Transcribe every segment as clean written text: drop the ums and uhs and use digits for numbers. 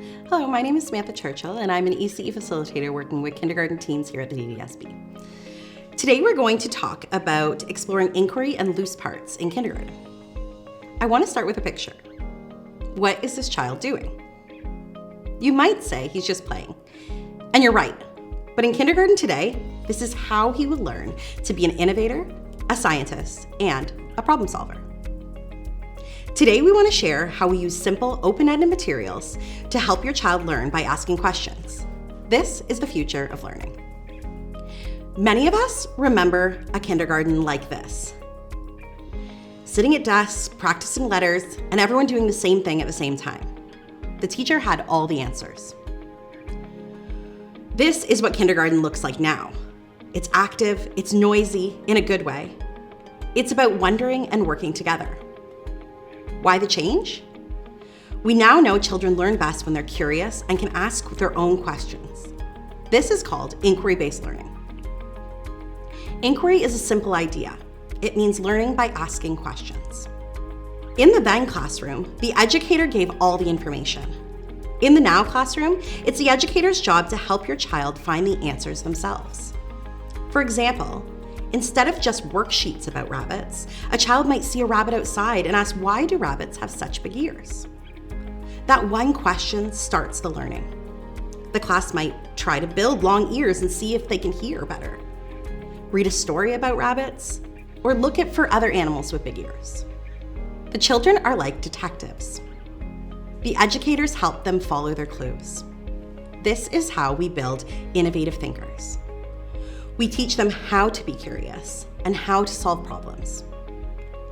Hello, my name is Samantha Churchill, and I'm an ECE facilitator working with kindergarten teams here at the DDSB. Today we're going to talk about exploring inquiry and loose parts in kindergarten. I want to start with a picture. What is this child doing? You might say he's just playing, and you're right. But in kindergarten today, this is how he would learn to be an innovator, a scientist, and a problem solver. Today, we want to share how we use simple, open-ended materials to help your child learn by asking questions. This is the future of learning. Many of us remember a kindergarten like this. Sitting at desks, practicing letters, and everyone doing the same thing at the same time. The teacher had all the answers. This is what kindergarten looks like now. It's active, it's noisy, in a good way. It's about wondering and working together. Why the change? We now know children learn best when they're curious and can ask their own questions. This is called inquiry-based learning. Inquiry is a simple idea. It means learning by asking questions. In the then classroom, the educator gave all the information. In the now classroom, it's the educator's job to help your child find the answers themselves. For example, instead of just worksheets about rabbits, a child might see a rabbit outside and ask, why do rabbits have such big ears? That one question starts the learning. The class might try to build long ears and see if they can hear better. Read a story about rabbits, or look for other animals with big ears. The children are like detectives. The educators help them follow their clues. This is how we build innovative thinkers. We teach them how to be curious and how to solve problems.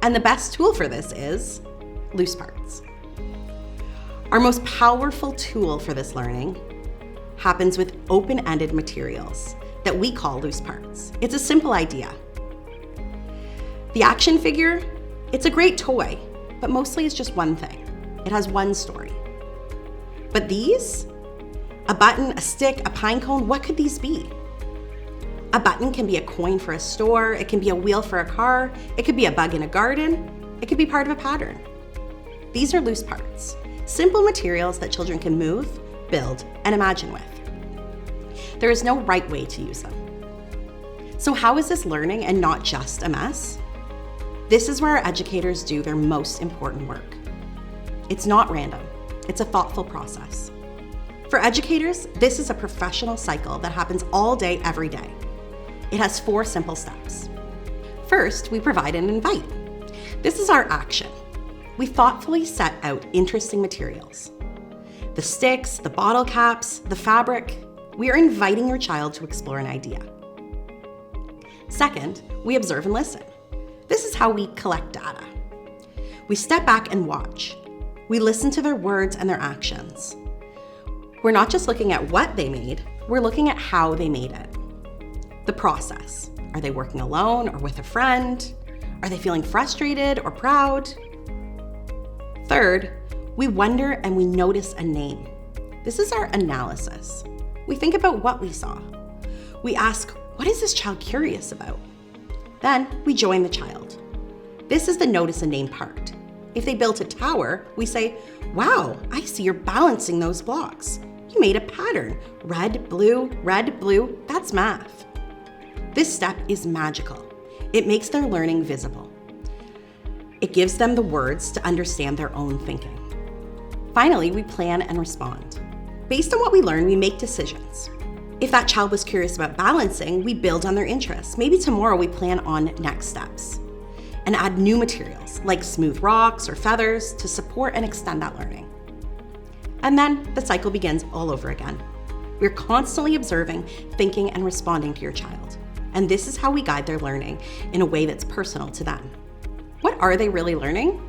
And the best tool for this is loose parts. Our most powerful tool for this learning happens with open-ended materials that we call loose parts. It's a simple idea. The action figure, it's a great toy, but mostly it's just one thing. It has one story. But these, a button, a stick, a pine cone, what could these be? A button can be a coin for a store, it can be a wheel for a car, it could be a bug in a garden, it could be part of a pattern. These are loose parts, simple materials that children can move, build, and imagine with. There is no right way to use them. So how is this learning and not just a mess? This is where our educators do their most important work. It's not random, it's a thoughtful process. For educators, this is a professional cycle that happens all day, every day. It has 4 simple steps. First, we provide an invite. This is our action. We thoughtfully set out interesting materials. The sticks, the bottle caps, the fabric. We are inviting your child to explore an idea. Second, we observe and listen. This is how we collect data. We step back and watch. We listen to their words and their actions. We're not just looking at what they made, we're looking at how they made it. The process. Are they working alone or with a friend? Are they feeling frustrated or proud? Third, we wonder and we notice a name. This is our analysis. We think about what we saw. We ask, what is this child curious about? Then we join the child. This is the notice a name part. If they built a tower, we say, wow, I see you're balancing those blocks. You made a pattern, red, blue, that's math. This step is magical. It makes their learning visible. It gives them the words to understand their own thinking. Finally, we plan and respond. Based on what we learn, we make decisions. If that child was curious about balancing, we build on their interests. Maybe tomorrow we plan on next steps and add new materials like smooth rocks or feathers to support and extend that learning. And then the cycle begins all over again. We're constantly observing, thinking, and responding to your child. And this is how we guide their learning in a way that's personal to them. What are they really learning?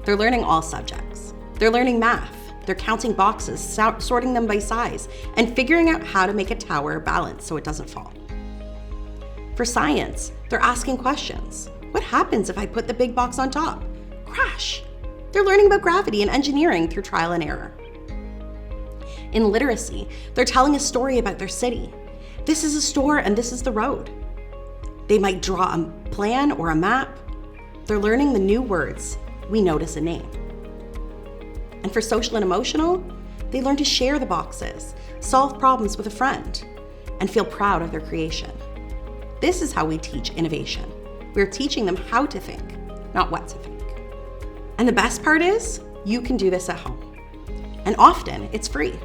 They're learning all subjects. They're learning math. They're counting boxes, sorting them by size, and figuring out how to make a tower balance so it doesn't fall. For science, they're asking questions. What happens if I put the big box on top? Crash! They're learning about gravity and engineering through trial and error. In literacy, they're telling a story about their city. This is a store and this is the road. They might draw a plan or a map. They're learning the new words. We notice a name. And for social and emotional, They learn to share the boxes, solve problems with a friend, and feel proud of their creation. This is how we teach innovation. We're teaching them how to think, not what to think. And the best part is, you can do this at home. And often, it's free.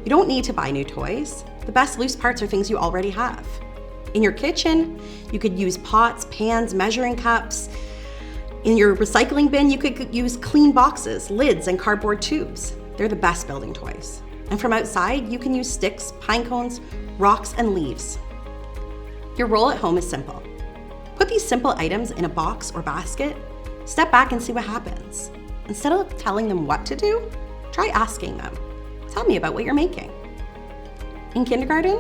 You don't need to buy new toys. The best loose parts are things you already have. In your kitchen, you could use pots, pans, measuring cups. In your recycling bin, you could use clean boxes, lids, and cardboard tubes. They're the best building toys. And from outside, you can use sticks, pine cones, rocks, and leaves. Your role at home is simple. Put these simple items in a box or basket, step back and see what happens. Instead of telling them what to do, try asking them, "Tell me about what you're making." In kindergarten,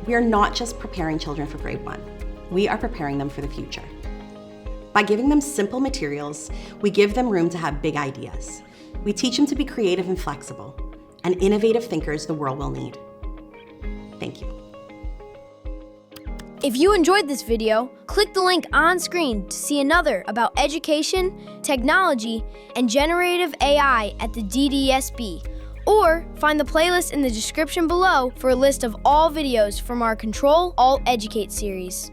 we are not just preparing children for grade 1. We are preparing them for the future. By giving them simple materials, we give them room to have big ideas. We teach them to be creative and flexible, and innovative thinkers the world will need. Thank you. If you enjoyed this video, click the link on screen to see another about education, technology, and generative AI at the DDSB, or find the playlist in the description below for a list of all videos from our Control Alt Educate series.